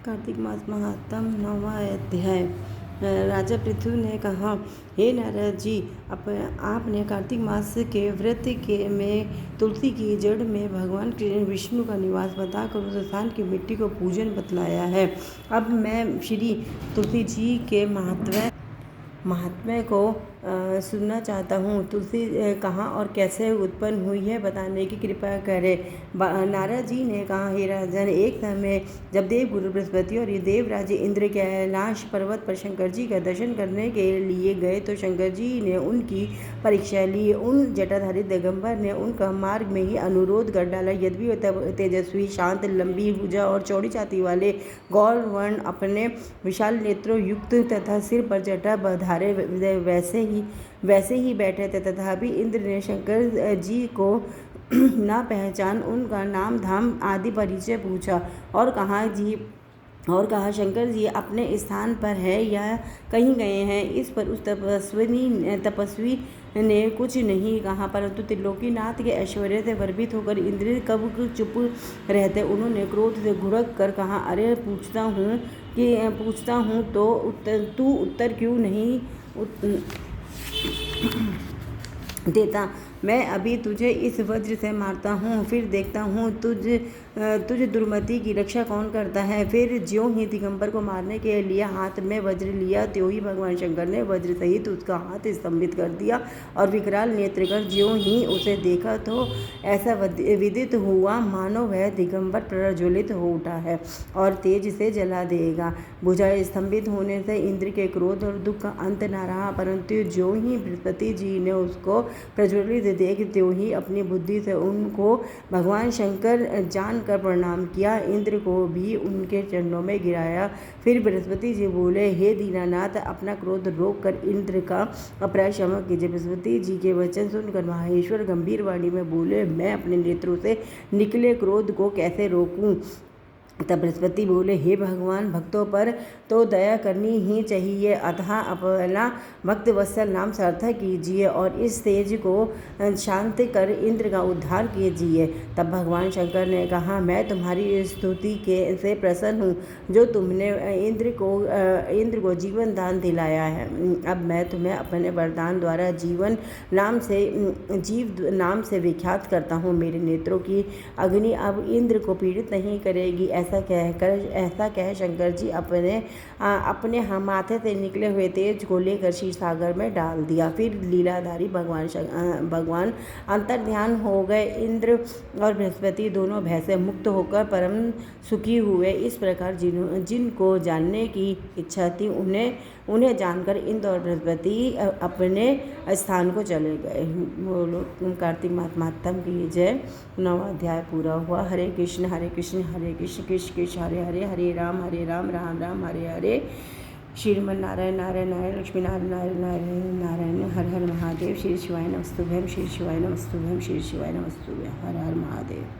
कार्तिक मास महात्म 9वां अध्याय। राजा पृथु ने कहा, हे नारद जी, आपने कार्तिक मास के व्रत में तुलसी की जड़ में भगवान विष्णु का निवास बताकर उस स्थान की मिट्टी को पूजन बतलाया है। अब मैं श्री तुलसी जी के महात्म्य को सुनना चाहता हूँ। तुलसी कहाँ और कैसे उत्पन्न हुई है बताने की कृपा करें। नारद जी ने कहा, हे राजन, एक समय जब देवगुरु बृहस्पति और देवराज इंद्र कैलाश पर्वत पर शंकर जी का दर्शन करने के लिए गए तो शंकर जी ने उनकी परीक्षा ली। उन जटाधारी दिगंबर ने उनका मार्ग में ही अनुरोध कर डाला। यद्यपि वे तेजस्वी, शांत, लंबी भुजा और चौड़ी छाती वाले गौरवर्ण, अपने विशाल नेत्रों युक्त तथा सिर पर जटा बधारे वैसे ही बैठे थे, तथापि इंद्र ने शंकर जी को ना पहचान उनका नाम धाम आदि परिचय पूछा और कहा शंकर जी अपने स्थान पर है या कहीं गए हैं। इस पर उस तपस्वी ने कुछ नहीं कहा, परंतु त्रिलोकीनाथ के ऐश्वर्य से गर्वित होकर इंद्र कब चुप रहते। उन्होंने क्रोध से घुड़क कर कहा, अरे पूछता हूँ तो तू उत्तर क्यों नहीं देता? मैं अभी तुझे इस वज्र से मारता हूँ, फिर देखता हूँ तुझ दुर्मति की रक्षा कौन करता है। फिर ज्यों ही दिगंबर को मारने के लिए हाथ में वज्र लिया, त्यों ही भगवान शंकर ने वज्र सहित उसका हाथ स्तंभित कर दिया और विकराल नेत्र कर ज्यों ही उसे देखा तो ऐसा विदित हुआ मानो वह दिगंबर प्रज्वलित हो उठा है और तेज से जला देगा। भुजाएं स्तंभित होने से इंद्र के क्रोध और दुख का अंत न रहा, परंतु ज्यों ही बृहस्पति जी ने उसको प्रज्वलित देख त्यों ही अपनी बुद्धि से उनको भगवान शंकर जानकर प्रणाम किया, इंद्र को भी उनके चरणों में गिराया। फिर बृहस्पति जी बोले, हे दीनानाथ, अपना क्रोध रोक कर इंद्र का अपराध क्षमा कीजिए। बृहस्पति जी के वचन सुनकर महेश्वर गंभीर वाणी में बोले, मैं अपने नेत्रों से निकले क्रोध को कैसे रोकूं? तब बृहस्पति बोले, हे भगवान, भक्तों पर तो दया करनी ही चाहिए, अतः अपना भक्त वत्सल नाम सार्थक कीजिए और इस तेज को शांत कर इंद्र का उद्धार कीजिए। तब भगवान शंकर ने कहा, मैं तुम्हारी स्तुति से प्रसन्न हूँ, जो तुमने इंद्र को जीवन दान दिलाया है। अब मैं तुम्हें अपने वरदान द्वारा जीव नाम से विख्यात करता हूँ। मेरे नेत्रों की अग्नि अब इंद्र को पीड़ित नहीं करेगी। ऐसा कह शंकर जी अपने माथे से निकले हुए तेज को लेकर क्षीर सागर में डाल दिया। फिर लीलाधारी भगवान अंतर्ध्यान हो गए। इंद्र और बृहस्पति दोनों भय से मुक्त होकर परम सुखी हुए। इस प्रकार जिनको जानने की इच्छा थी उन्हें जानकर इंद्र और बृहस्पति अपने स्थान को चले गए। बोलो कार्तिक महात्म्य की जय। 9वां अध्याय पूरा हुआ। हरे कृष्ण हरे कृष्ण कृष्ण कृष्ण हरे हरे, हरे राम राम राम हरे हरे। श्रीमन नारायण नारायण नारायण, लक्ष्मी नारायण नारायण नारायण नारायण, हर हर महादेव। श्री शिवाय नमस्तुभ्यं, श्री शिवाय नमस्तुभ्यं, श्री शिवाय नमस्तुभ्यं, हर हर महादेव।